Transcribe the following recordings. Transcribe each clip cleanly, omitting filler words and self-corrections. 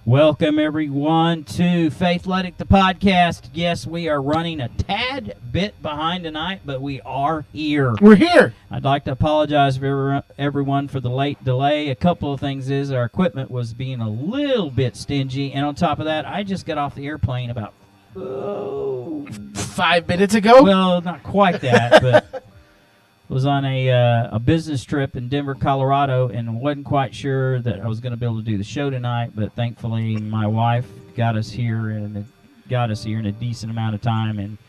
Welcome, everyone, to Faithletic, the podcast. Yes, we are running a tad bit behind tonight, but we are here. We're here. I'd like to apologize for everyone for the late delay. A couple of things is our equipment was being a little bit stingy, and on top of that, I just got off the airplane about 5 minutes ago? Well, not quite that, but was on a business trip in Denver, Colorado, and wasn't quite sure that I was going to be able to do the show tonight, but thankfully my wife got us here in a decent amount of time. And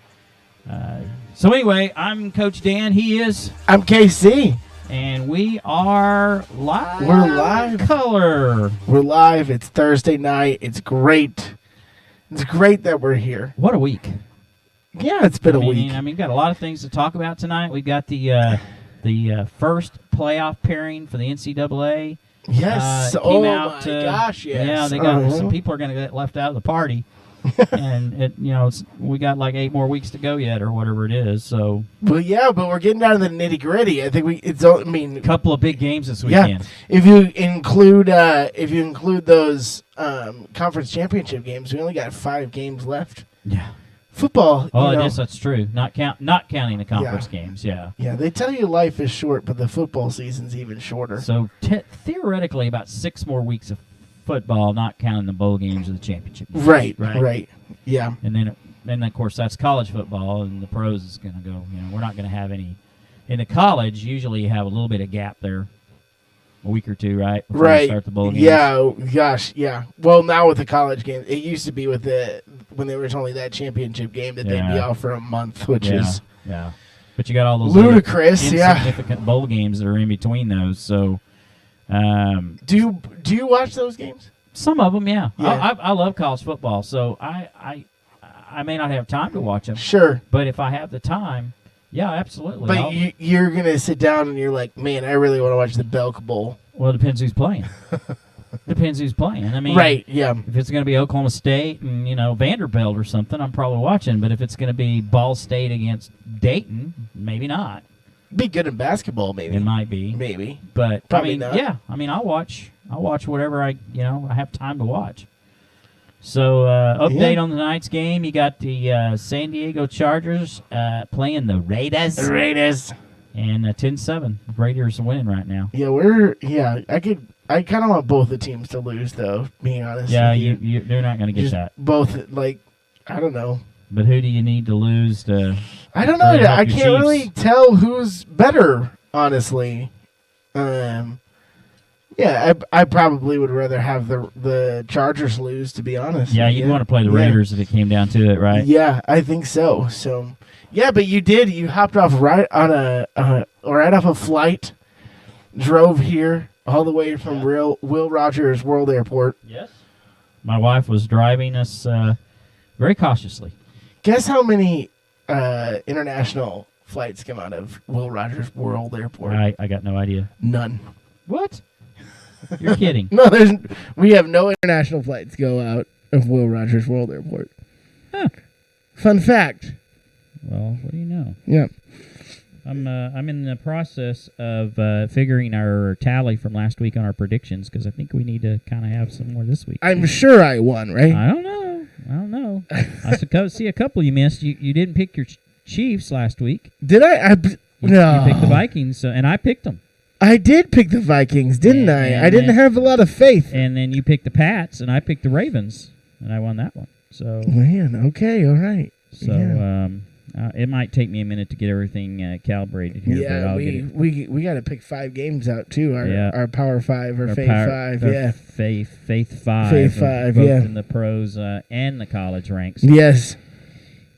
so anyway, I'm Coach Dan. He is. I'm KC. And we are live. We're live. Color. We're live. It's Thursday night. It's great. It's great that we're here. What a week. Yeah, it's been a week. I mean, got a lot of things to talk about tonight. We've got the first playoff pairing for the NCAA. Yes. Oh my gosh, yes. Yeah, they got some people are going to get left out of the party. And we got like 8 more weeks to go yet, or whatever it is. So, well, yeah, but we're getting down to the nitty gritty. I think a couple of big games this weekend. Yeah, if you include those conference championship games, we only got 5 games left. Yeah. Football. Oh, I guess that's true. Not counting the conference games. Yeah. Yeah, they tell you life is short, but the football season's even shorter. So theoretically, about 6 more weeks of football, not counting the bowl games of the championship. Right. Yeah. And then of course that's college football, and the pros is going to go. We're not going to have any. In the college, usually you have a little bit of gap there, a week or two, right? Before you start the bowl games. Yeah. Gosh. Yeah. Well, now with the college game, it used to be when there was only that championship game that they'd be off for a month, which is But you got all those ludicrous, insignificant bowl games that are in between those. So, do you watch those games? Some of them, yeah. I love college football, so I may not have time to watch them. Sure, but if I have the time, yeah, absolutely. But you're gonna sit down and you're like, man, I really want to watch the Belk Bowl. Well, it depends who's playing. Depends who's playing. I mean, right? Yeah. If it's going to be Oklahoma State and Vanderbilt or something, I'm probably watching. But if it's going to be Ball State against Dayton, maybe not. Be good in basketball, maybe. It might be, maybe, but probably not. Yeah. I mean, I'll watch whatever I have time to watch. So update on tonight's game. You got the San Diego Chargers playing the Raiders. The Raiders. And 10-7. Raiders are winning right now. Yeah, I kind of want both the teams to lose, though, being honest. Yeah, you're not going to get that. Both, I don't know. But who do you need to lose to? I don't know. I can't really tell who's better, honestly. I probably would rather have the Chargers lose, to be honest. Yeah, you'd want to play the Raiders if it came down to it, right? Yeah, I think so. So, yeah, but you hopped off right off a flight, drove here all the way from Will Rogers World Airport. Yes. My wife was driving us very cautiously. Guess how many international flights come out of Will Rogers World Airport? I got no idea. None. What? You're kidding. No, we have no international flights go out of Will Rogers World Airport. Huh. Fun fact. Well, what do you know? Yeah. I'm in the process of figuring our tally from last week on our predictions, because I think we need to kind of have some more this week. I'm sure I won, right? I don't know. I see a couple you missed. You didn't pick your Chiefs last week. Did I? No. You picked the Vikings, and I picked them. I did pick the Vikings, didn't I? I didn't have a lot of faith. And then you picked the Pats, and I picked the Ravens, and I won that one. So man, okay, all right. So it might take me a minute to get everything calibrated here. Yeah, but I'll we got to pick 5 games out too. Our Power 5 or Faith 5. Yeah, Faith 5. Faith 5. Both yeah, in the pros and the college ranks. Yes.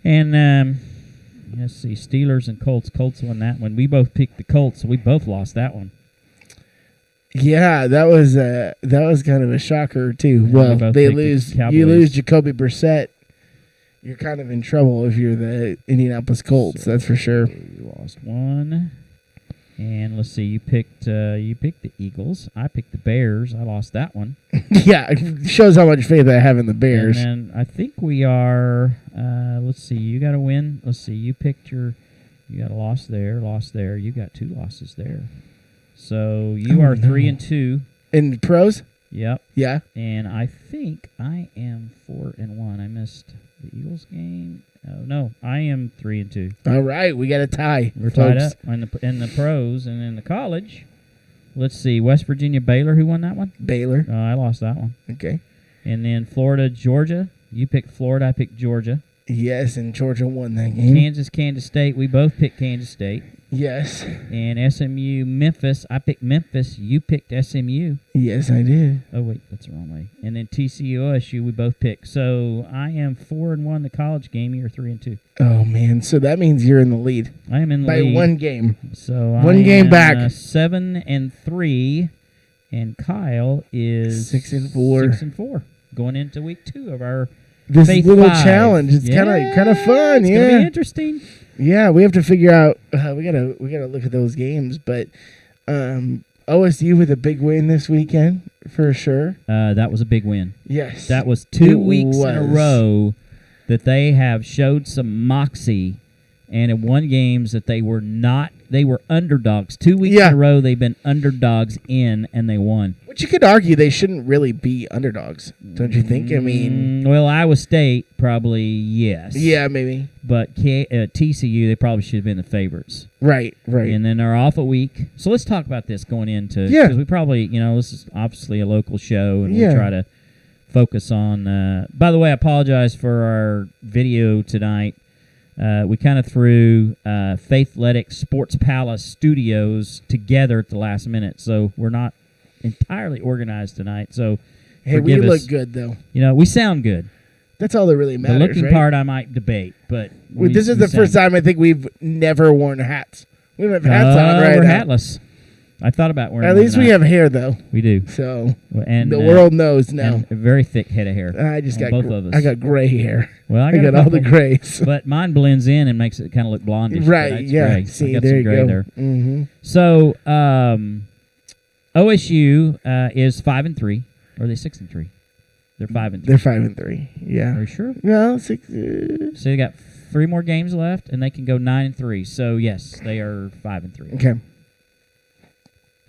And let's see, Steelers and Colts. Colts won that one. We both picked the Colts, so we both lost that one. Yeah, that was kind of a shocker too. Well, they lose. You lose Jacoby Brissett. You're kind of in trouble if you're the Indianapolis Colts. So that's for sure. You lost one. And let's see, you picked the Eagles. I picked the Bears. I lost that one. Yeah, it shows how much faith I have in the Bears. And then I think we are. Let's see, you got a win. Let's see, you got a loss there. You got 2 losses there. So you are 3-2. In pros? Yep. Yeah. And I think I am 4-1. I missed the Eagles game. Oh no, I am 3-2. All right, we got a tie. We're tied up in the pros and in the college. Let's see, West Virginia, Baylor. Who won that one? Baylor. I lost that one. Okay. And then Florida, Georgia. You picked Florida. I picked Georgia. Yes, and Georgia won that game. Kansas, Kansas State. We both picked Kansas State. Yes. And SMU, Memphis. I picked Memphis. You picked SMU. Yes, I did. Oh, wait, that's the wrong way. And then TCU, OSU, we both picked. So I am 4-1 the college game. You're 3-2. Oh, man. So that means you're in the lead. I am in the by lead. By one game. So one game back. 7-3. And Kyle is 6-4. 6-4. Going into week 2 of our this Faith little 5. Challenge. It's kind of fun. It's gonna be interesting. Yeah, we have to figure out. We gotta look at those games. But OSU with a big win this weekend for sure. That was a big win. Yes, that was 2 weeks in a row that they have showed some moxie, and in won games that they were not. They were underdogs. 2 weeks in a row, they've been underdogs and they won. But you could argue they shouldn't really be underdogs, don't you think? I mean, well, Iowa State probably yes. Yeah, maybe. But TCU, they probably should have been the favorites. Right. And then they're off a week. So let's talk about this going into because we probably this is obviously a local show, and we try to focus on. By the way, I apologize for our video tonight. We kind of threw Faithletic Sports Palace Studios together at the last minute, so we're not entirely organized tonight. So, hey, we look good though. We sound good. That's all that really matters. The looking part I might debate, but this is the first time I think we've never worn hats. We don't have hats on right now. We're now. hatless. I thought about wearing. At least we have hair though. We do. So and the world knows now. And a very thick head of hair. I just got both of us. I got gray hair. Well, I got all the grays. But mine blends in and makes it kind of look blondish. Right. Yeah. Gray. See, I got there some you gray go. There. Mm-hmm. So OSU is 5-3. Or are they 6-3? They're 5-3. They're 5-3. Yeah. Are you sure? No, 6. So they got 3 more games left, and they can go 9-3. So yes, they are 5-3. Okay.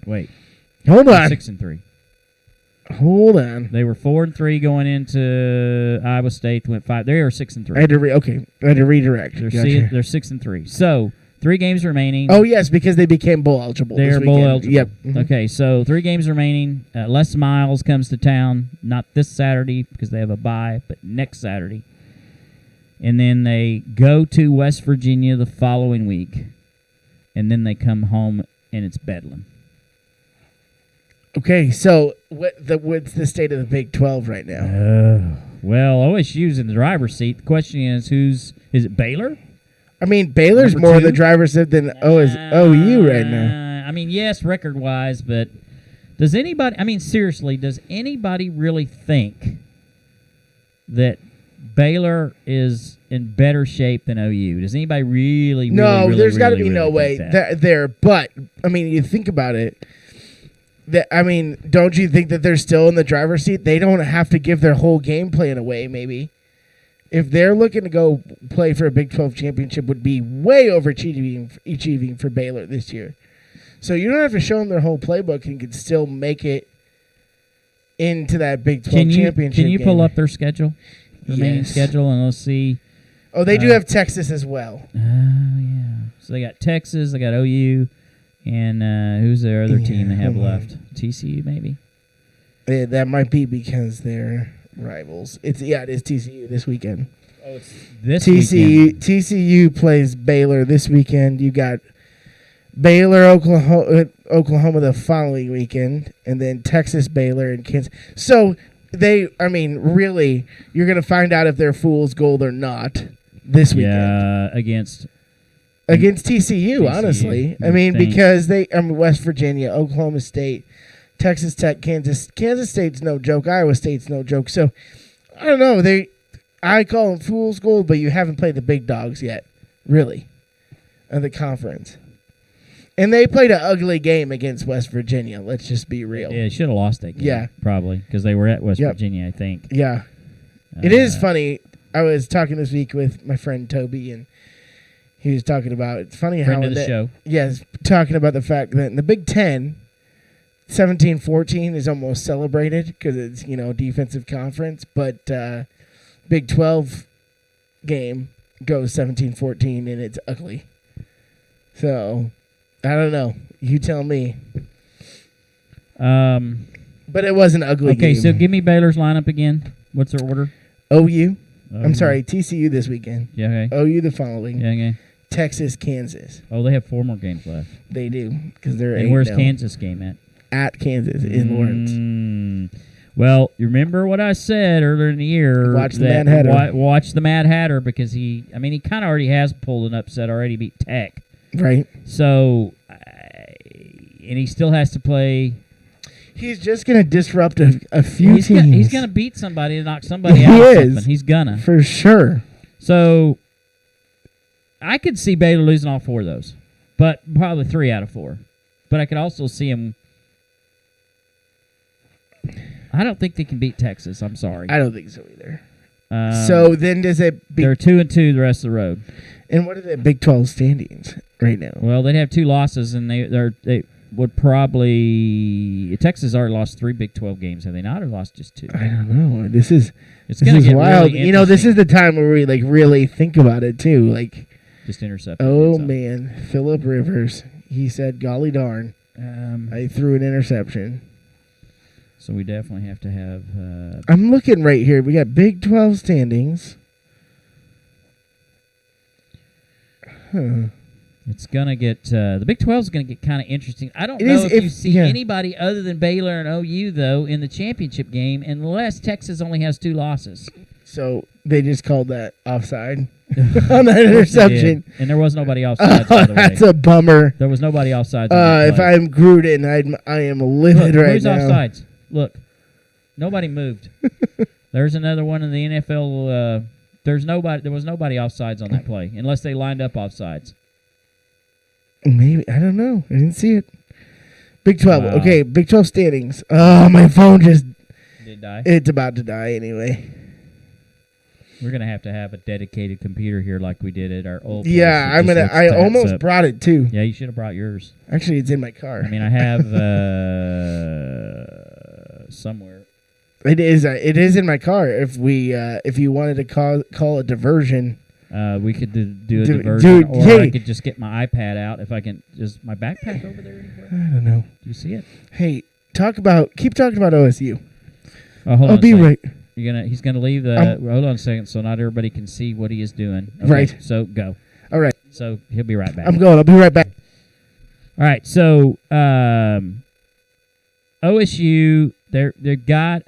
Wait. Hold on. 6-3. Hold on. They were 4-3 going into Iowa State. Went 5. They are 6-3. I had to redirect. They're 6-3. So 3 games remaining. Oh yes, because they became bowl eligible. They're bowl eligible. Yep. Mm-hmm. Okay, so 3 games remaining. Les Miles comes to town, not this Saturday because they have a bye, but next Saturday. And then they go to West Virginia the following week, and then they come home and it's bedlam. Okay, so what's the state of the Big 12 right now? Well, OSU's in the driver's seat. The question is, is it Baylor? I mean, Baylor's more in the driver's seat than OU right now. I mean, yes, record-wise, but does anybody, seriously, does anybody really think that Baylor is in better shape than OU? Does anybody really there's got to be no way there. But, you think about it. Don't you think that they're still in the driver's seat? They don't have to give their whole game plan away, maybe. If they're looking to go play for a Big 12 championship, would be way overachieving for Baylor this year. So you don't have to show them their whole playbook and can still make it into that Big 12 championship Can you pull up their schedule? Remaining schedule, and let's see. Oh, they do have Texas as well. Oh, yeah. So they got Texas, they got OU, and who's their other team they have left? TCU, maybe? Yeah, that might be because they're rivals. It is TCU this weekend. Oh, it's this weekend. TCU plays Baylor this weekend. You got Baylor, Oklahoma the following weekend, and then Texas, Baylor, and Kansas. So really, you're going to find out if they're fool's gold or not this weekend. Yeah, against TCU, honestly. Because West Virginia, Oklahoma State, Texas Tech, Kansas State's no joke. Iowa State's no joke. So, I don't know. I call them fool's gold, but you haven't played the big dogs yet, really, of the conference. And they played an ugly game against West Virginia. Let's just be real. Yeah, should have lost that game. Yeah. Probably, because they were at West Virginia, I think. Yeah. It is funny. I was talking this week with my friend Toby, and he was talking about, it's funny how... Friend of the show. Yes, talking about the fact that in the Big Ten, 17-14 is almost celebrated because it's, defensive conference, but Big 12 game goes 17-14 and it's ugly. So, I don't know. You tell me. But it was an ugly game. Okay, so give me Baylor's lineup again. What's their order? OU. I'm sorry, TCU this weekend. Yeah, okay. OU the following. Yeah, okay. Texas, Kansas. Oh, they have 4 more games left. They do, because they're 8-0. And where's Kansas game at? At Kansas, in Lawrence. Well, you remember what I said earlier in the year. Watch the Mad Hatter. Watch the Mad Hatter, because he kind of already has pulled an upset, already beat Tech. Right. So, and he still has to play. He's just going to disrupt a few teams. He's going to beat somebody and knock somebody out. He's gonna. For sure. So, I could see Baylor losing all 4 of those, but probably 3 out of 4. But I could also see him. I don't think they can beat Texas. I'm sorry. I don't think so either. So then does it? They're 2-2 the rest of the road. And what are the Big 12 standings right now? Well, they'd have 2 losses, and they would probably. Texas already lost 3 Big 12 games, have they not, or lost just 2? I don't know. This is wild. Really this is the time where we really think about it too. Just intercept. Oh man, Phillip Rivers. He said, "Golly darn, I threw an interception." So we definitely have to have. I'm looking right here. We got Big 12 standings. It's gonna get the Big 12 is gonna get kind of interesting. I don't know if you see anybody other than Baylor and OU though in the championship game, unless Texas only has 2 losses. So they just called that offside on that interception, and there was nobody offside. By the way. That's a bummer. There was nobody offside. If I'm Gruden, I am livid right now. Who's offsides? Look, nobody moved. There's another one in the NFL. There was nobody offsides on that play, unless they lined up offsides. Maybe. I don't know. I didn't see it. Big 12. Wow. Okay, Big 12 standings. Oh, my phone just... Did it die? It's about to die anyway. We're going to have a dedicated computer here like we did at our old place. Yeah, I almost brought it, too. Yeah, you should have brought yours. Actually, it's in my car. I have somewhere. It is in my car. If you wanted to call a diversion... we could do a diversion, or I could just get my iPad out. If I can, is my backpack over there anywhere? I don't know. Do you see it? Hey, keep talking about OSU. I'll be right. He's gonna leave the. Hold on a second, so not everybody can see what he is doing. Okay, right. So go. All right. So he'll be right back. I'm going. I'll be right back. All right. So OSU, they've got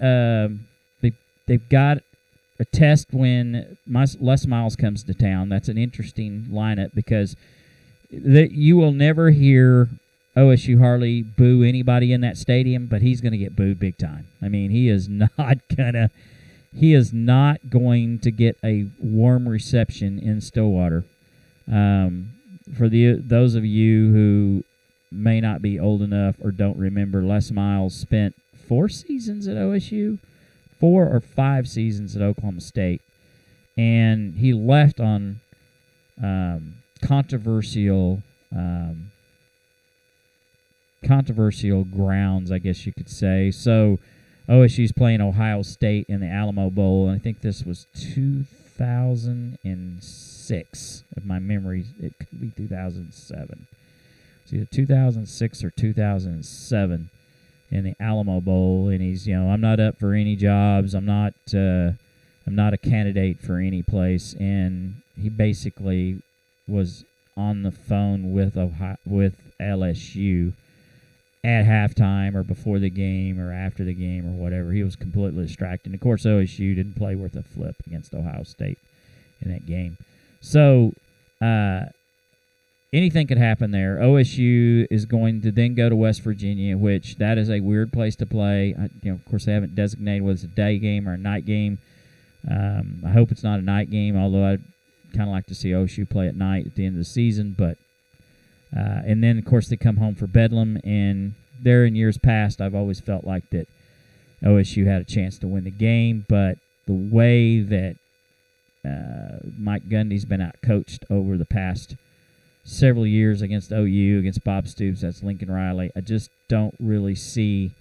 a test when Les Miles comes to town. That's an interesting lineup because you will never hear OSU hardly boo anybody in that stadium, but he's going to get booed big time. He is not going to get a warm reception in Stillwater. For those of you who may not be old enough or don't remember, Les Miles spent 4 seasons at OSU. 4 or 5 seasons at Oklahoma State, and he left on controversial grounds, I guess you could say. So OSU's playing Ohio State in the Alamo Bowl, and I think this was 2006. If my memory, it could be 2007. It's either 2006 or 2007. In the Alamo Bowl, and he's, I'm not up for any jobs. I'm not a candidate for any place, and he basically was on the phone with LSU at halftime or before the game or after the game or whatever. He was completely distracted. And of course, OSU didn't play worth a flip against Ohio State in that game. So, anything could happen there. OSU is going to then go to West Virginia, which that is a weird place to play. Of course, they haven't designated whether it's a day game or a night game. I hope it's not a night game, although I'd kind of like to see OSU play at night at the end of the season. But and then, of course, they come home for Bedlam, and there in years past, I've always felt like that OSU had a chance to win the game, but the way that Mike Gundy's been out-coached over the past several years against OU, against Bob Stoops, that's Lincoln Riley. I just don't really see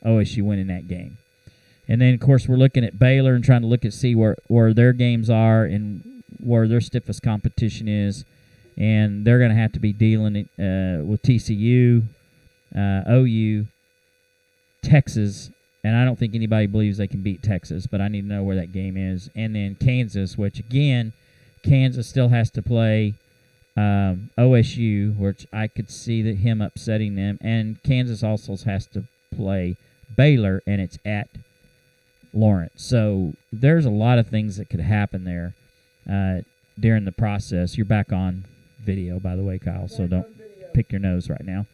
OSU winning that game. And then, of course, we're looking at Baylor and trying to see where their games are and where their stiffest competition is. And they're going to have to be dealing with TCU, OU, Texas, and I don't think anybody believes they can beat Texas, but I need to know where that game is. And then Kansas, which, again, Kansas still has to play OSU, which I could see him upsetting them. And Kansas also has to play Baylor, and it's at Lawrence. So there's a lot of things that could happen there during the process. You're back on video, by the way, Kyle, so don't pick your nose right now.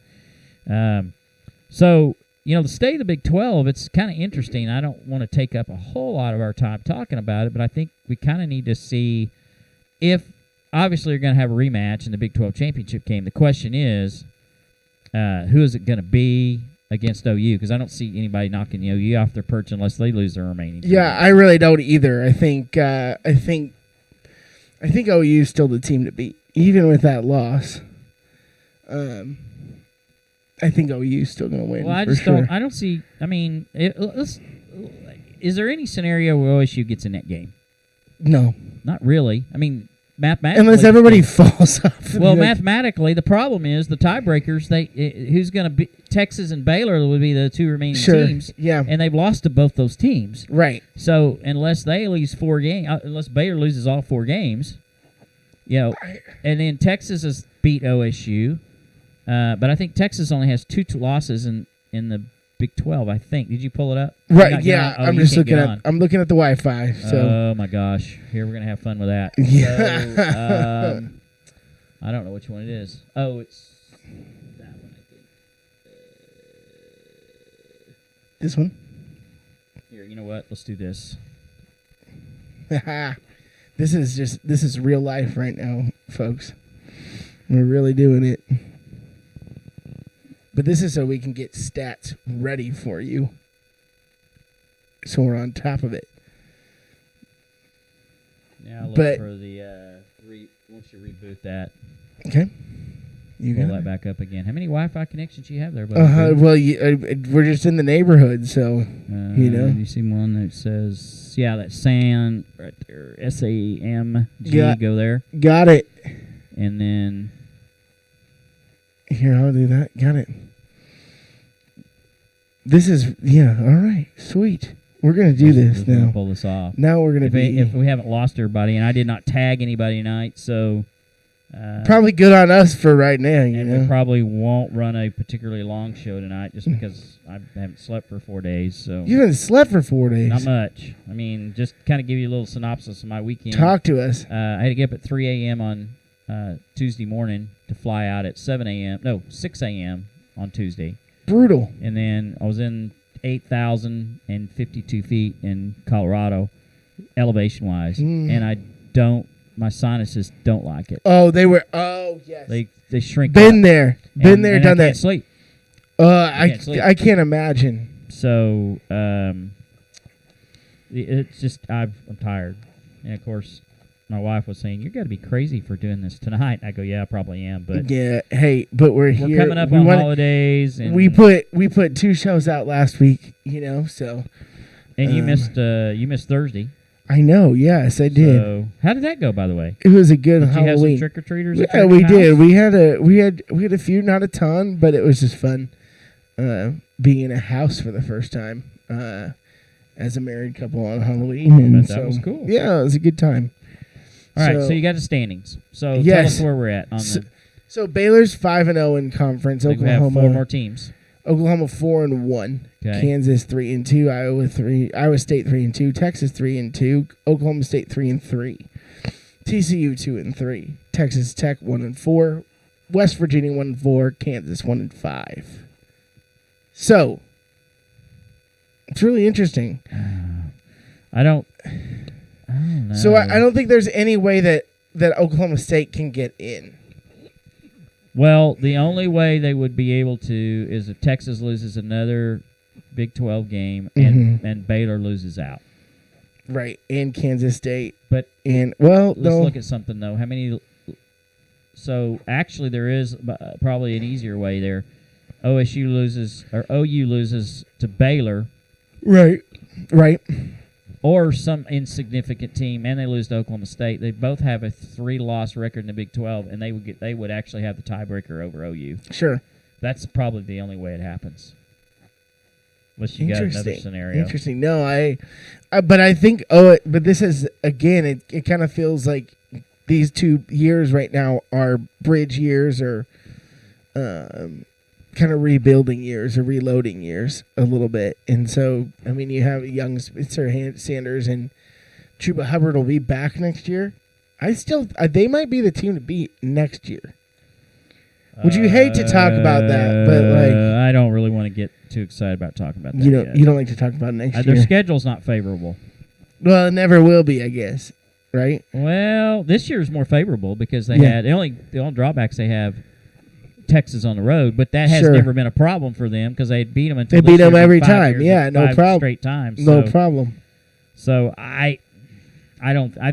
So, the state of the Big 12, it's kind of interesting. I don't want to take up a whole lot of our time talking about it, but I think we kind of need to see if, obviously, you're going to have a rematch in the Big 12 championship game. The question is, who is it going to be against OU? Because I don't see anybody knocking the OU off their perch unless they lose their remaining team. Yeah, I really don't either. I think OU is still the team to beat, even with that loss. I think OU is still going to win. Well, I just don't. I don't see. I mean, is there any scenario where OSU gets in that game? No, not really. I mean, mathematically, unless everybody falls off. Well, mathematically, the problem is the tiebreakers. Who's going to be Texas and Baylor would be the two remaining teams. Yeah, and they've lost to both those teams. Right. So unless they lose 4 games, unless Baylor loses all 4 games, and then Texas has beat OSU. But I think Texas only has 2 losses in the Big 12, I think. Did you pull it up? Right, yeah. I'm just looking at I'm looking at the Wi-Fi. So. Oh, my gosh. Here, we're going to have fun with that. Yeah. So, I don't know which one it is. Oh, it's that one, I think. This one? Here, you know what? Let's do this. This is real life right now, folks. We're really doing it. But this is so we can get stats ready for you. So we're on top of it. Now look for the once you reboot that. Okay. Pull that back up again. How many Wi-Fi connections do you have there, buddy? Well, we're just in the neighborhood, so You see one that says, that's SAM right there. SAMG. Go there. Got it. And then here, I'll do that. Got it. This is, all right. Sweet. We're going to do this now. Pull this off. Now we're going to if we haven't lost everybody, and I did not tag anybody tonight, so. Probably good on us for right now, we probably won't run a particularly long show tonight just because I haven't slept for 4 days. So you haven't slept for 4 days? Not much. I mean, just kind of give you a little synopsis of my weekend. Talk to us. I had to get up at 3 a.m. on Tuesday morning to fly out at 6 a.m. on Tuesday. Brutal. And then I was in 8,052 feet in Colorado, elevation-wise, and my sinuses don't like it. Oh, yes. They shrink Been up. there. Been there, done that. I can't sleep. I can't imagine. So, it's just, I'm tired. And, of course, my wife was saying, "You got to be crazy for doing this tonight." I go, "Yeah, I probably am." But yeah, hey, but we're here. We're coming up on holidays, and we put 2 shows out last week. So. And you missed Thursday. I know. Yes, I did. So, how did that go, by the way? It was a good Halloween. Did you have some trick or treaters? Yeah, we did. We had a few, not a ton, but it was just fun. Being in a house for the first time as a married couple on Halloween. That was cool. Yeah, it was a good time. All right, so you got the standings. So tell us where we're at. So Baylor's 5-0 in conference. I think Oklahoma, we have 4 more teams. Oklahoma 4-1. Okay. Kansas 3-2. Iowa State 3-2. Texas 3-2. Oklahoma State 3-3. TCU 2-3. Texas Tech 1-4. West Virginia 1-4. Kansas 1-5. So it's really interesting. I don't know. So I don't think there's any way that Oklahoma State can get in. Well, the only way they would be able to is if Texas loses another Big 12 game and Baylor loses out. Right, and Kansas State. But let's look at something though. How many So actually, there is probably an easier way there. OU loses to Baylor. Right. Or some insignificant team, and they lose to Oklahoma State. They both have a 3-loss record in the Big 12, and they would actually have the tiebreaker over OU. Sure. That's probably the only way it happens. Unless you got another scenario. Interesting. No, but I think. But this is again. It kind of feels like these 2 years right now are bridge years or kind of rebuilding years or reloading years a little bit. And so, I mean, you have young Spencer Sanders and Chuba Hubbard will be back next year. They might be the team to beat next year. Would you hate to talk about that? But I don't really want to get too excited about talking about that. You don't like to talk about next year. Their schedule's not favorable. Well, it never will be, I guess. Right? Well, this year's more favorable because they had the only drawbacks they have. Texas on the road, but that has never been a problem for them because they beat them until they beat them every time. Yeah, no problem. Straight times. No problem. So I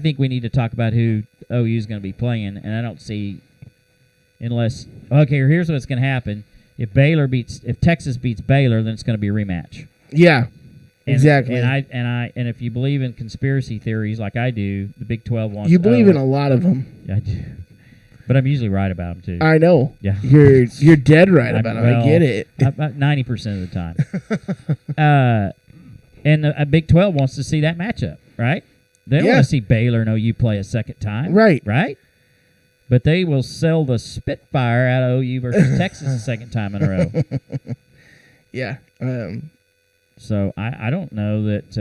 think we need to talk about who OU is going to be playing, and I don't see unless here's what's going to happen: if Texas beats Baylor, then it's going to be a rematch. Yeah, exactly. And if you believe in conspiracy theories like I do, the Big 12 wants. You believe in a lot of them. I do. But I'm usually right about them, too. I know. Yeah. You're dead right about them. I get it. About 90% of the time. And the Big 12 wants to see that matchup, right? They don't want to see Baylor and OU play a second time. Right. Right? But they will sell the Spitfire out of OU versus Texas a second time in a row. Yeah. So I don't know that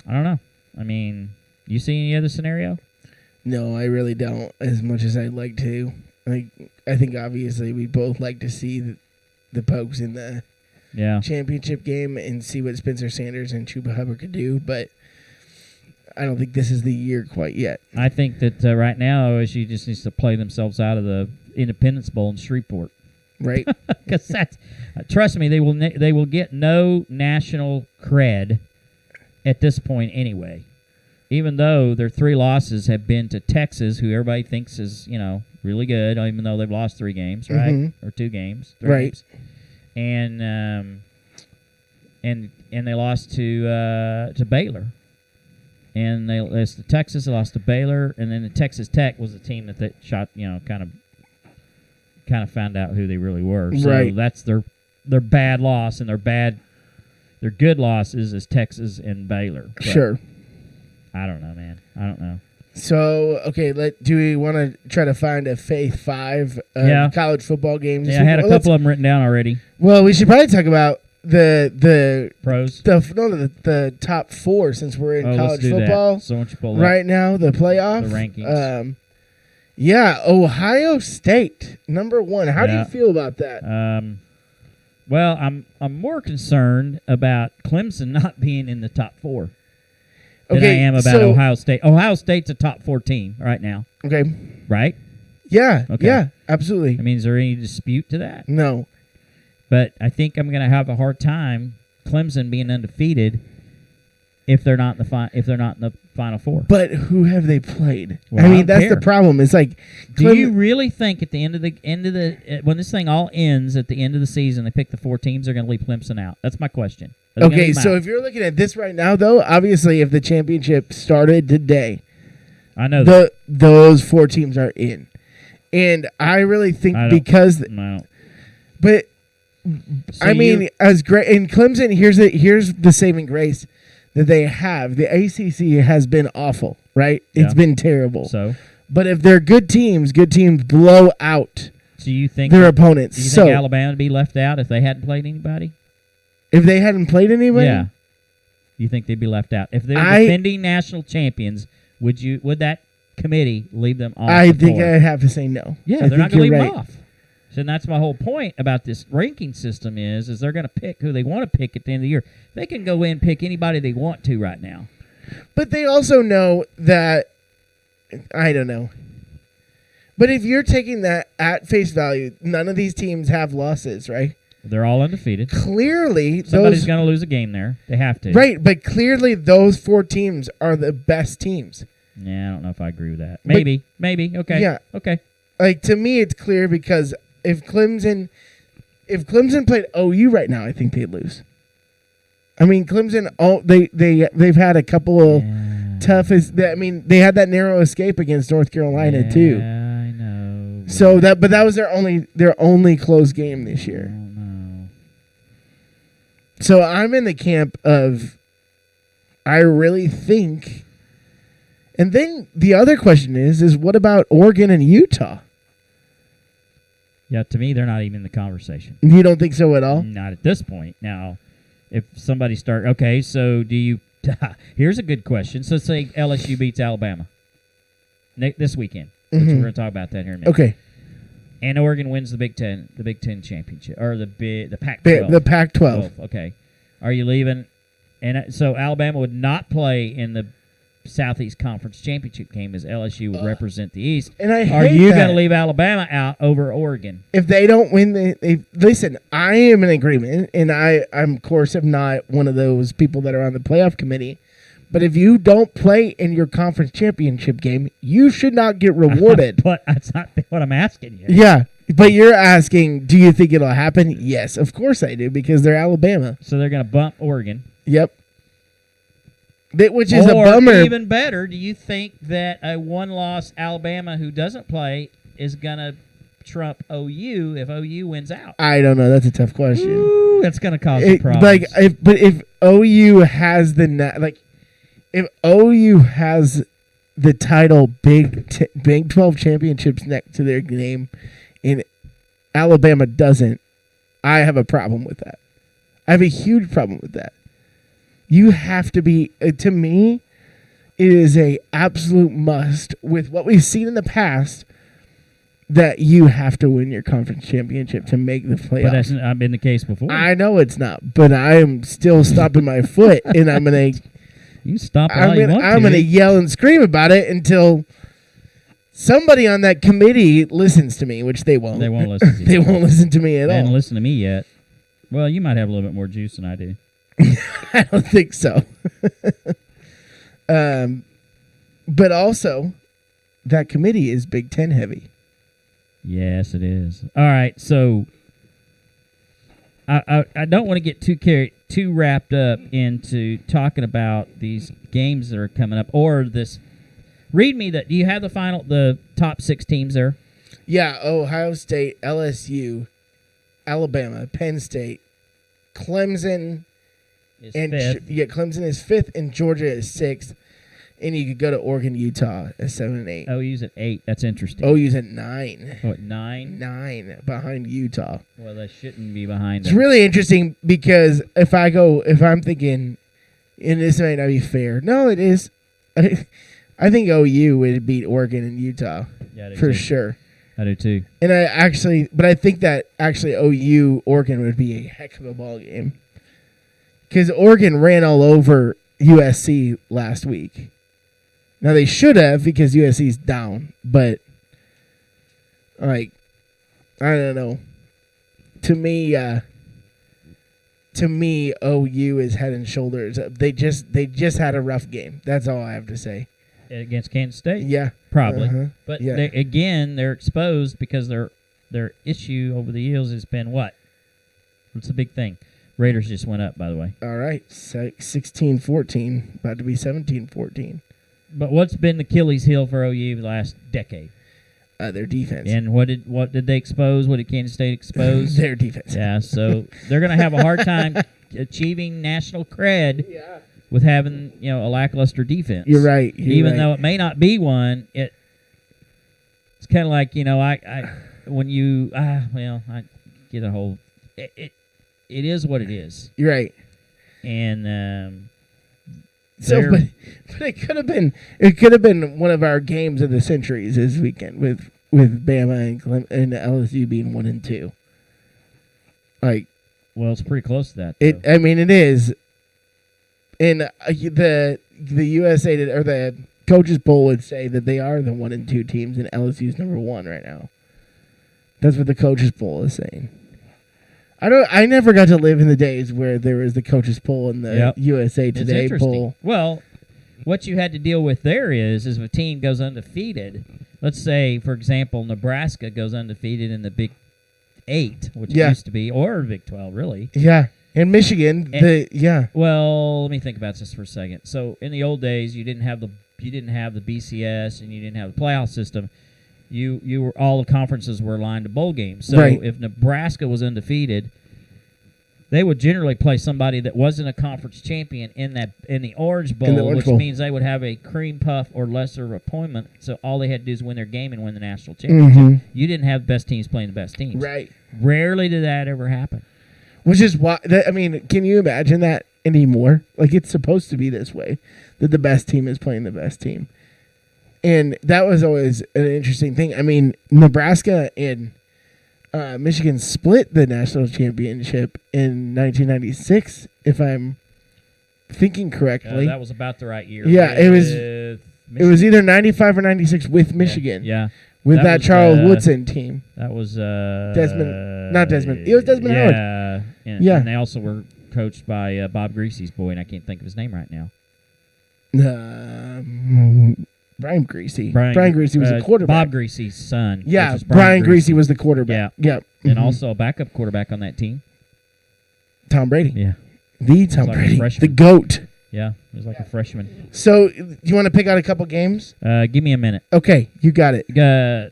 I don't know. I mean, you see any other scenario? No, I really don't, as much as I'd like to. I think obviously we both like to see the Pokes in the championship game and see what Spencer Sanders and Chuba Hubbard could do, but I don't think this is the year quite yet. I think that right now OSU just needs to play themselves out of the Independence Bowl in Shreveport. Right. Because trust me, they will get no national cred at this point anyway. Even though their 3 losses have been to Texas, who everybody thinks is, really good, even though they've lost 3 games, right? Mm-hmm. Or 2 games. 3 games. And they lost to Baylor. And they lost to Texas, they lost to Baylor, and then the Texas Tech was the team that shot, kind of found out who they really were. So that's their bad loss, and their good losses is Texas and Baylor. But sure. I don't know, man. I don't know. So, okay, do we want to try to find a Faith 5 college football games? Yeah, I had a couple of them written down already. Well, we should probably talk about the pros. The top 4 since we're in college football. That. So why don't you pull right now, the playoff. The rankings. Ohio State, number 1. How do you feel about that? Well, I'm more concerned about Clemson not being in the top 4. Than I am about Ohio State. Ohio State's a top 4 team right now. Okay. Right? Yeah. Okay. Yeah, absolutely. I mean, is there any dispute to that? No. But I think I'm going to have a hard time Clemson being undefeated if they're not in the Final Four. But who have they played? Well, I mean, that's the problem. It's like, do you really think at the end of the when this thing all ends at the end of the season, they pick the 4 teams, they're going to leave Clemson out? That's my question. Okay, so if you're looking at this right now, though, obviously, if the championship started today, I know that those 4 teams are in, and I really think because, but I mean, as great in Clemson, here's the saving grace that they have. The ACC has been awful, right? Yeah. It's been terrible. But if they're good teams blow out. Do you think their opponents? Do you think Alabama would be left out if they hadn't played anybody? If they hadn't played anybody? Yeah. You think they'd be left out? If they're defending national champions, would that committee leave them off? I think I'd have to say no. Yeah, they're not going to leave them off. So that's my whole point about this ranking system is they're going to pick who they want to pick at the end of the year. They can go in and pick anybody they want to right now. But they also know that, I don't know. But if you're taking that at face value, none of these teams have losses, right? They're all undefeated. Clearly, somebody's going to lose a game there. They have to. Right, but clearly those 4 teams are the best teams. Yeah, I don't know if I agree with that. Maybe. Okay. Yeah. Okay. Like, to me, it's clear because if Clemson played OU right now, I think they'd lose. I mean, Clemson, they've had a couple of toughest. I mean, they had that narrow escape against North Carolina too. Yeah, I know. So that was their only close game this year. I don't know. So I'm in the camp of, I really think. And then the other question is what about Oregon and Utah? Yeah, to me, they're not even in the conversation. You don't think so at all? Not at this point. Now, if somebody okay, so do you here's a good question. So say LSU beats Alabama this weekend. Which we're going to talk about that here in a minute. Okay. And Oregon wins the Big Ten championship, or the Pac-12. The Pac-12. Okay. Are you leaving? And so Alabama would not play in the Southeast Conference championship game, as LSU would represent the East. And are you going to leave Alabama out over Oregon? If they don't win, listen, I am in agreement, and I'm, of course, am not one of those people that are on the playoff committee. But if you don't play in your conference championship game, you should not get rewarded. But that's not what I'm asking you. Yeah, but you're asking, do you think it'll happen? Yes, of course I do, because they're Alabama. So they're going to bump Oregon. Yep. Which is a bummer. Or even better, do you think that a one-loss Alabama who doesn't play is going to trump OU if OU wins out? I don't know. That's a tough question. Ooh, that's going to cause some problems. If OU has if OU has the title Big 12 championships next to their name, and Alabama doesn't, I have a problem with that. I have a huge problem with that. You have to be, to me, it is a absolute must with what we've seen in the past that you have to win your conference championship to make the playoffs. But that's not been the case before. I know it's not, but I am still stomping my foot, and I'm going to... You stop it all you want to. I'm going to yell and scream about it until somebody on that committee listens to me, which they won't. They won't listen to you. They won't listen to me at all. They haven't listened to me yet. Well, you might have a little bit more juice than I do. I don't think so. But also, that committee is Big Ten heavy. Yes, it is. All right, so I don't want to get too wrapped up into talking about these games that are coming up, or this. Read me that. Do you have the top 6 teams there? Yeah, Ohio State, LSU, Alabama, Penn State, Clemson. Clemson is 5th and Georgia is 6th. And you could go to Oregon, Utah at 7 and 8. OU's at 8. That's interesting. OU's at 9. Oh, at 9? 9 behind Utah. Well, they shouldn't be behind. It's really interesting because if I'm thinking, and this might not be fair. No, it is. I think OU would beat Oregon and Utah for sure. I do too. And I think that actually OU Oregon would be a heck of a ball game because Oregon ran all over USC last week. Now they should have because USC's down, but I don't know. To me, OU is head and shoulders up. They just had a rough game. That's all I have to say. Against Kansas State? Yeah. Probably. Uh-huh. But they're exposed because their issue over the years has been what? What's the big thing? Raiders just went up, by the way. All right. 16-14. About to be 17-14. But what's been the Achilles heel for OU the last decade? Their defense. And what did they expose? What did Kansas State expose? Their defense. Yeah, so they're going to have a hard time achieving national cred with having, a lackluster defense. You're right. Even though it may not be one, it's kind of like, I get a whole it is what it is. You're right. And but it could have been one of our games of the centuries this weekend with Bama and LSU being 1 and 2. Well, it's pretty close to that. It is. And the USA or the coaches poll would say that they are the 1 and 2 teams, and LSU's number 1 right now. That's what the coaches poll is saying. I never got to live in the days where there was the coaches poll and the USA Today poll. Well, what you had to deal with there is if a team goes undefeated, let's say, for example, Nebraska goes undefeated in the Big 8, which it used to be, or Big 12, really. Yeah. In Michigan, Well, let me think about this for a second. So in the old days, you didn't have the BCS and you didn't have the playoff system. You were all the conferences were aligned to bowl games. So if Nebraska was undefeated, they would generally play somebody that wasn't a conference champion in the Orange Bowl, which means they would have a cream puff or lesser opponent. So all they had to do is win their game and win the national championship. Mm-hmm. You didn't have the best teams playing the best teams. Right. Rarely did that ever happen. Which is why, can you imagine that anymore? Like, it's supposed to be this way, that the best team is playing the best team. And that was always an interesting thing. I mean, Nebraska and Michigan split the national championship in 1996, if I'm thinking correctly. That was about the right year. Yeah, it was either 95 or 96 with Michigan. Yeah. With that Charles Woodson team. That was Desmond. Not Desmond. It was Desmond Howard. Yeah. And they also were coached by Bob Greasy's boy, and I can't think of his name right now. Brian Greasy. Brian Greasy was the quarterback. Bob Greasy's son. Yeah, Brian Greasy was the quarterback. Yeah. And also a backup quarterback on that team. Tom Brady. Yeah. The Tom Brady. The GOAT. Yeah, he was like a freshman. So, you want to pick out a couple games? Give me a minute. Okay, you got it.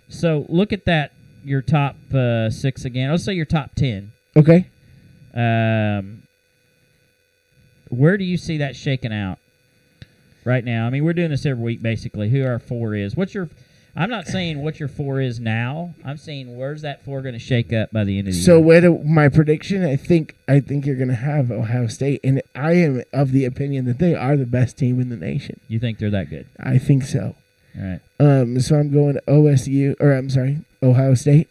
So, look at that, your top 6 again. Let's say your top 10. Okay. Where do you see that shaking out right now? I mean, we're doing this every week, basically. Who our 4 is. I'm not saying what your 4 is now. I'm saying where's that 4 going to shake up by the end of the year. So, my prediction, I think you're going to have Ohio State, and I am of the opinion that they are the best team in the nation. You think they're that good? I think so. All right. So I'm going Ohio State.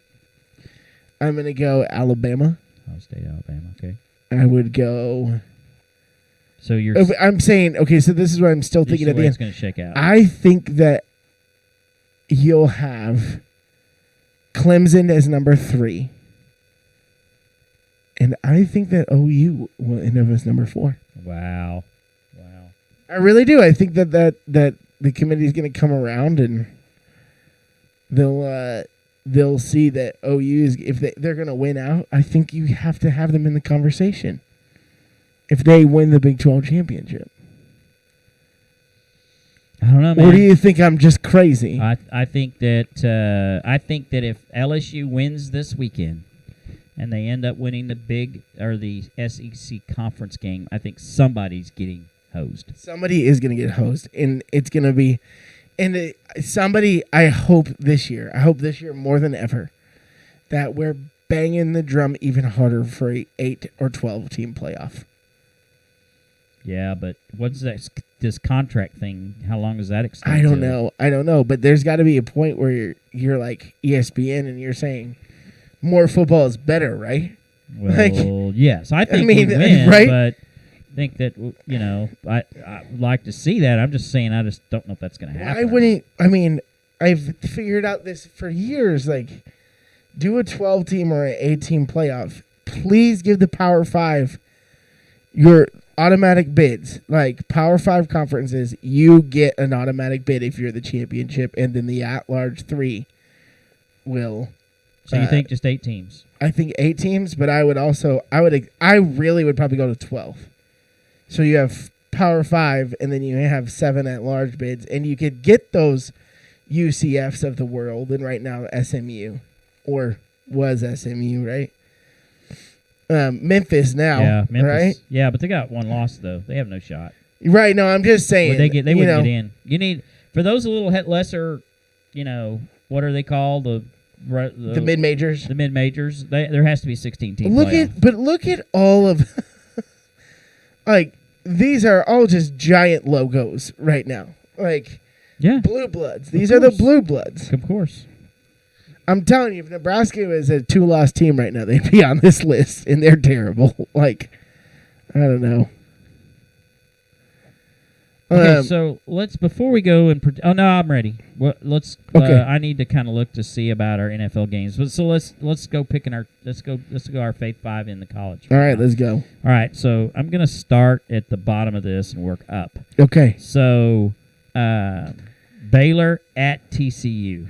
I'm going to go Alabama. Ohio State, Alabama. Okay. I would go. So I'm saying, okay, so this is what I'm still thinking at the end. It's going to shake out. I think that you'll have Clemson as number 3. And I think that OU will end up as number 4. Wow. I really do. I think that the committee is going to come around and they'll see that OU is, if they're going to win out, I think you have to have them in the conversation if they win the Big 12 championship. I don't know, man. Or do you think I'm just crazy? I think that if LSU wins this weekend and they end up winning the SEC conference game, I think somebody's getting hosed. Somebody is going to get hosed, and it's going to be, somebody. I hope this year more than ever, that we're banging the drum even harder for a 8 or 12 team playoff. Yeah, but what's this contract thing? How long does that extend? I don't know. But there's got to be a point where you're like ESPN and you're saying more football is better, right? Well, yes, I think we win, right? But I think that I'd like to see that. I'm just saying, I just don't know if that's going to happen. I wouldn't. I mean, I've figured out this for years. Like, do a 12 team or an 8 team playoff. Please give the Power 5 your automatic bids. Like Power 5 conferences, you get an automatic bid if you're the championship, and then the at-large 3 will. So you think just 8 teams? I think 8 teams, but I really would probably go to 12. So you have Power 5, and then you have 7 at-large bids, and you could get those UCFs of the world, and right now SMU, or was SMU, right? Memphis now, right? Yeah, but they got 1 loss though. They have no shot. Right? No, I'm just saying. They wouldn't get in. You need for those a little lesser. What are they called? The mid majors. The mid majors. There has to be 16 teams. Look at all of like these are all just giant logos right now. Like Blue Bloods. These are the Blue Bloods. Of course. I'm telling you, if Nebraska was a 2-loss team right now, they'd be on this list, and they're terrible. Like, I don't know. Okay, so before we go and oh no, I'm ready. Let's. Okay. I need to kind of look to see about our NFL games. But so let's go picking our let's go our Faith 5 in the college. All right, let's go. All right, so I'm gonna start at the bottom of this and work up. Okay. So, Baylor at TCU.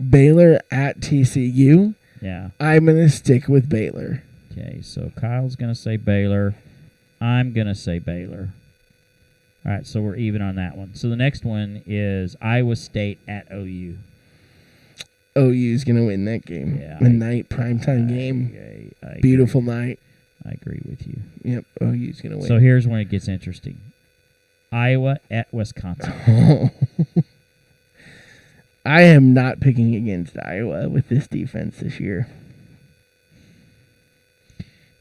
Baylor at TCU. Yeah. I'm gonna stick with Baylor. Okay, so Kyle's gonna say Baylor. I'm gonna say Baylor. All right, so we're even on that one. So the next one is Iowa State at OU. OU's going to win that game. Yeah. Midnight primetime game. Beautiful night. I agree with you. Yep, OU's going to win. So here's when it gets interesting. Iowa at Wisconsin. I am not picking against Iowa with this defense this year.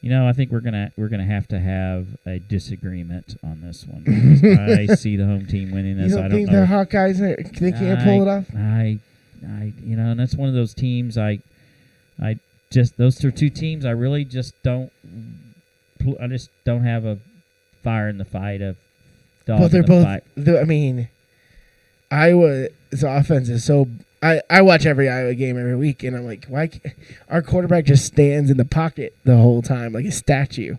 You know, I think we're gonna have to have a disagreement on this one. I see the home team winning this. You don't think the Hawkeyes they can't pull it off? You know, and that's one of those teams. I just those are two teams. I really just don't. I just don't have a fire in the fight of. But they're both. I mean, Iowa's offense is so. I watch every Iowa game every week, and I'm like, why? Our quarterback just stands in the pocket the whole time like a statue.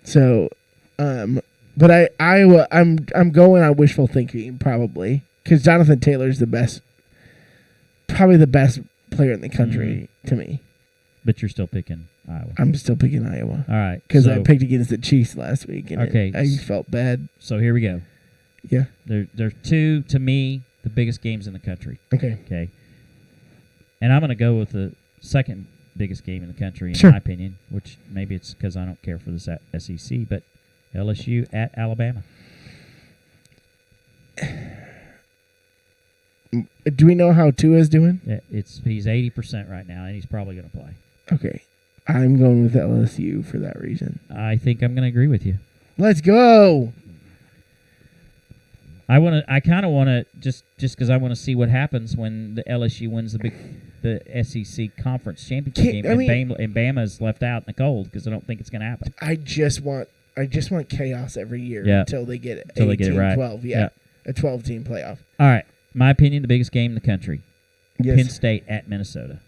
So, but Iowa, I'm going on wishful thinking probably because Jonathan Taylor's probably the best player in the country to me. But you're still picking Iowa. I'm still picking Iowa. All right, because I picked against the Chiefs last week, and okay, I felt bad. So here we go. Yeah, there's two to me. The biggest games in the country. Okay. And I'm going to go with the second biggest game in the country, in my opinion, which maybe it's because I don't care for the SEC, but LSU at Alabama. Do we know how Tua's doing? Yeah, he's 80% right now, and he's probably going to play. Okay. I'm going with LSU for that reason. I think I'm going to agree with you. Let's go. I kind of want to just because I want to see what happens when the LSU wins the SEC conference championship game and Bama's left out in the cold because I don't think it's going to happen. I just want chaos every year until they get it. They get it right. 12, a 12-team playoff. All right, my opinion, the biggest game in the country. Yes. Penn State at Minnesota.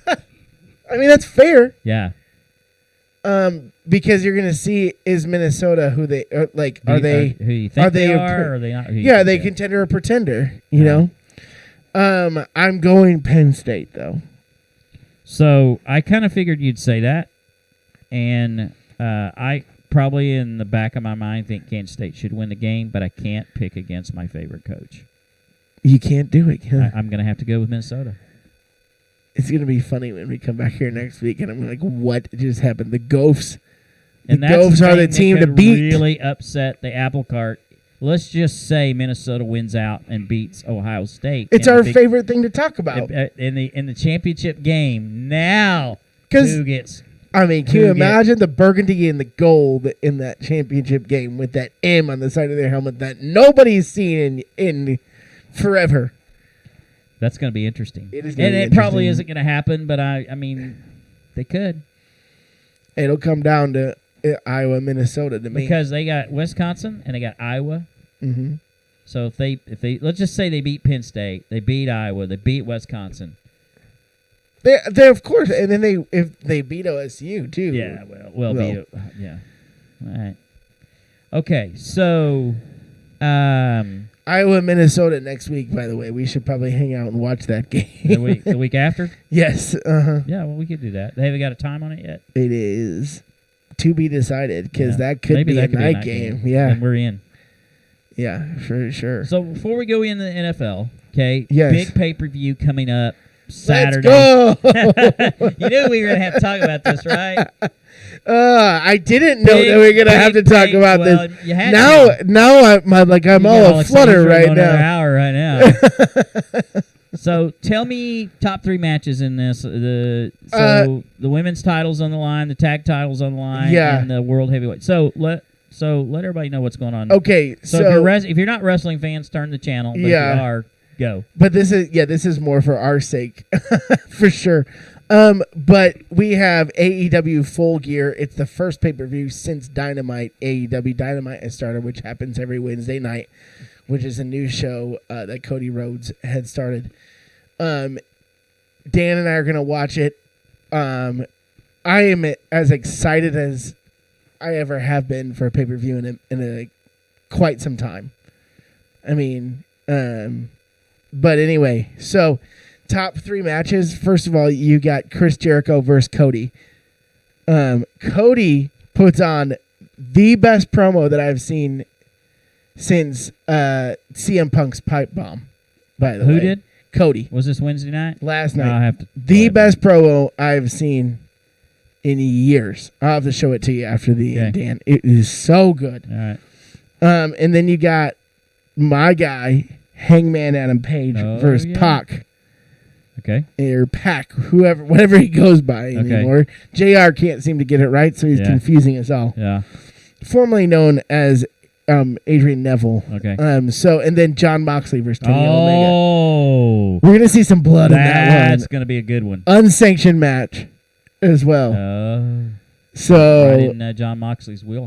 I mean that's fair. Yeah. Because you're gonna see is Minnesota who they like? Are they who you think they are? Or are they not? Are they contender or pretender? You know. I'm going Penn State though. So I kind of figured you'd say that, and I probably in the back of my mind think Kansas State should win the game, but I can't pick against my favorite coach. You can't do it. I'm gonna have to go with Minnesota. It's going to be funny when we come back here next week, and I'm like, what just happened? The Gophs. The Gophs are the team to beat. Really upset the apple cart. Let's just say Minnesota wins out and beats Ohio State. It's our favorite thing to talk about. In the championship game. Now, who gets... I mean, can you imagine the burgundy and the gold in that championship game with that M on the side of their helmet that nobody's seen in forever? That's going to be interesting. It probably isn't going to happen, but I mean, they could. It'll come down to Iowa, Minnesota to me. Because they got Wisconsin and they got Iowa. Mm-hmm. So if they let's just say they beat Penn State, they beat Iowa, they beat Wisconsin. They of course, and then if they beat OSU too. Yeah, yeah. All right. Okay, so Iowa, Minnesota next week, by the way. We should probably hang out and watch that game. The week after? Yes. Uh-huh. Yeah, well, we could do that. They haven't got a time on it yet? It is to be decided because that could be a night game. Yeah. And we're in. Yeah, for sure. So before we go into the NFL, okay, yes. Big pay-per-view coming up Saturday. Let's go! You knew we were going to have to talk about this, right? I didn't know that we were gonna have to talk about this. You had now I'm all aflutter right now. Hour right now. So tell me top 3 matches in this. The women's title's on the line, the tag title's on the line, and the world heavyweight. So let everybody know what's going on. Okay, so if you're not wrestling fans, turn the channel. But if you are, go. But this is more for our sake, for sure. But we have AEW Full Gear. It's the first pay-per-view since Dynamite. AEW Dynamite has started, which happens every Wednesday night. which is a new show that Cody Rhodes had started. Dan and I are going to watch it. I am as excited as I ever have been for a pay-per-view in quite some time. I mean, but anyway, so top 3 matches. First of all, you got Chris Jericho versus Cody. Cody puts on the best promo that I've seen since CM Punk's pipe bomb, by the way. Who did? Cody. Was this Wednesday night? Last night. I'll have to the best promo I've seen in years. I'll have to show it to you after the end, Dan. It is so good. All right. And then you got my guy, Hangman Adam Page versus Pac. Okay. Or Pac, whatever he goes by anymore. JR can't seem to get it right, so he's confusing us all. Yeah. Formerly known as Adrian Neville. Okay. And then John Moxley versus Kenny Omega. Oh. We're gonna see some blood in that one. That's gonna be a good one. Unsanctioned match as well. Oh. So right in John Moxley's wheel.